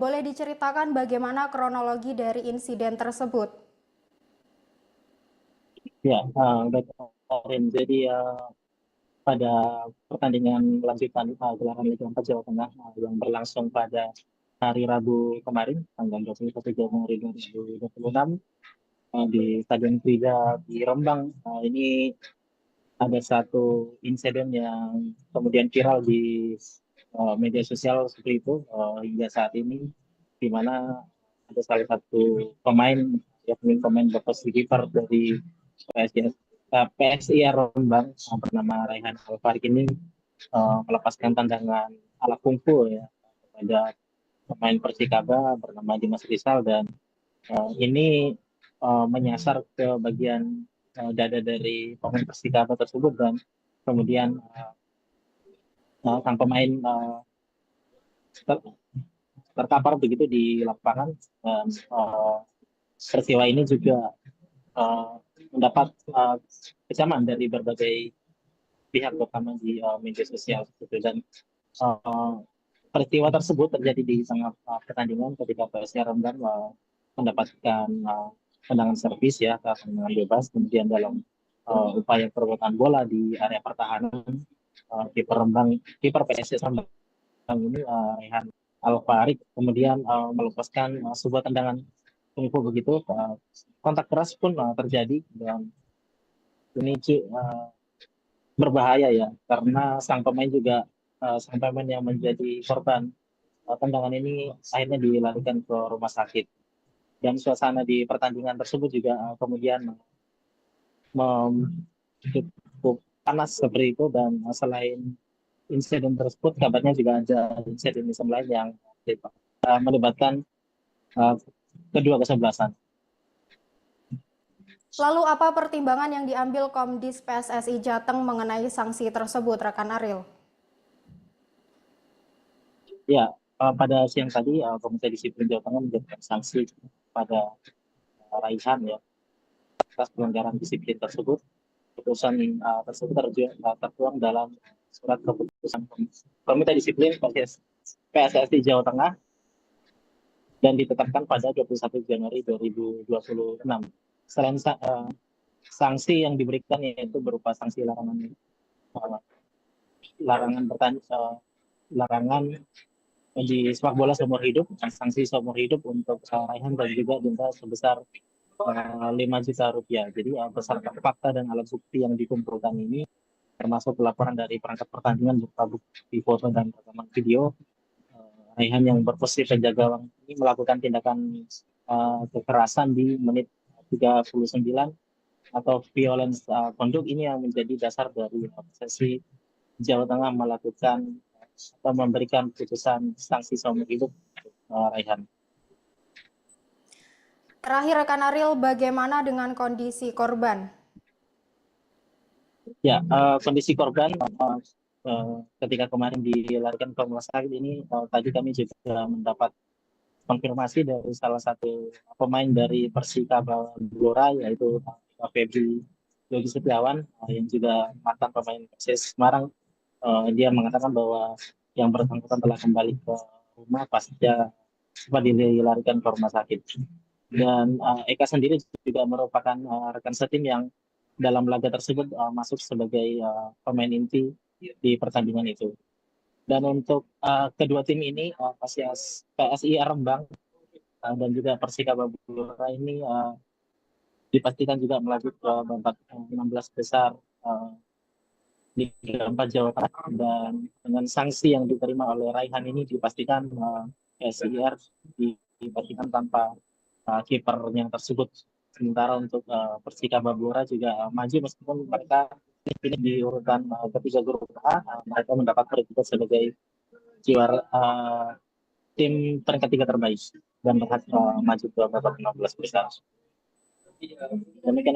Boleh diceritakan bagaimana kronologi dari insiden tersebut? Ya, baik, Orin. Jadi pada pertandingan lanjutan gelaran Liga 4 Jawa Tengah yang berlangsung pada hari Rabu kemarin, tanggal 21 Januari 2026 di Stadion Krida di Rembang. Ini ada satu insiden yang kemudian viral di media sosial seperti itu hingga saat ini, di mana ada salah satu pemain, yakni pemain posisi kiper dari PSIS, PSIR Rembang bernama Raihan Alfarik ini melepaskan tendangan ala kungfu ya kepada pemain Persikaba bernama Dimas Rizal, dan ini menyasar ke bagian dada dari pemain Persikaba tersebut, dan kemudian sang pemain ter- terkapar begitu di lapangan, dan peristiwa ini juga uh, mendapat kecaman dari berbagai pihak, terutama di media sosial gitu. Dan uh, peristiwa tersebut terjadi di tengah pertandingan ketika PSIS Rembang mendapatkan tendangan servis ya, tendangan bebas, kemudian dalam upaya perebutan bola di area pertahanan, kiper PSIS Rembang ini Rehan Alfarik kemudian melepaskan sebuah tendangan kungfu begitu. Kontak keras pun terjadi, dan ini berbahaya ya, karena sang pemain yang menjadi korban tendangan ini akhirnya dilarikan ke rumah sakit, dan suasana di pertandingan tersebut juga kemudian cukup panas seperti itu. Dan selain insiden tersebut, kabarnya juga ada insiden lain yang melibatkan uh, kedua kesebelasan. Lalu apa pertimbangan yang diambil Komdis PSSI Jateng mengenai sanksi tersebut, rekan Ariel? Ya, pada siang tadi Komite Disiplin Jawa Tengah menjatuhkan sanksi pada Raihan ya atas pelanggaran disiplin tersebut. Keputusan tersebut tertuang dalam surat keputusan Komite Disiplin PSSI Jawa Tengah dan ditetapkan pada 21 Januari 2026. Selain sanksi yang diberikan, yaitu berupa sanksi uh, larangan bertanding, larangan di sepak bola seumur hidup, sanksi seumur hidup untuk Raihan, dan juga denda sebesar 5 juta rupiah. Jadi beserta fakta dan alat bukti yang dikumpulkan ini, termasuk laporan dari perangkat pertandingan berupa bukti foto dan rekaman video, Raihan yang berposisi penjaga gawang ini melakukan tindakan kekerasan di menit 39 atau violence conduct, ini yang menjadi dasar dari sesi Jawa Tengah melakukan atau memberikan putusan sanksi seumur hidup Raihan. Terakhir, rekan Ariel, bagaimana dengan kondisi korban? Ya, kondisi korban ketika kemarin dilarikan ke rumah sakit ini, tadi kami juga mendapat konfirmasi dari salah satu pemain dari Persikaba Blora, yaitu Febri Yogi Setiawan, yang juga mantan pemain PSIS Semarang. Dia mengatakan bahwa yang bersangkutan telah kembali ke rumah pasca sempat dilarikan ke rumah sakit. Dan Eka sendiri juga merupakan rekan setim yang dalam laga tersebut masuk sebagai pemain inti di pertandingan itu. Dan untuk kedua tim ini, PSI Rembang dan juga Persikaba Blora ini dipastikan juga melaju ke babak 16 besar Liga 4 Jawa Tengah, dan dengan sanksi yang diterima oleh Raihan ini dipastikan PSIR dipastikan tanpa kipernya tersebut. Sementara untuk Persikaba Blora juga maju, meskipun mereka ini di urutan ketiga grup A, mereka mendapat peringkat sebagai juara tim peringkat tiga terbaik dan berhasil maju ke babak 16 besar. Demikian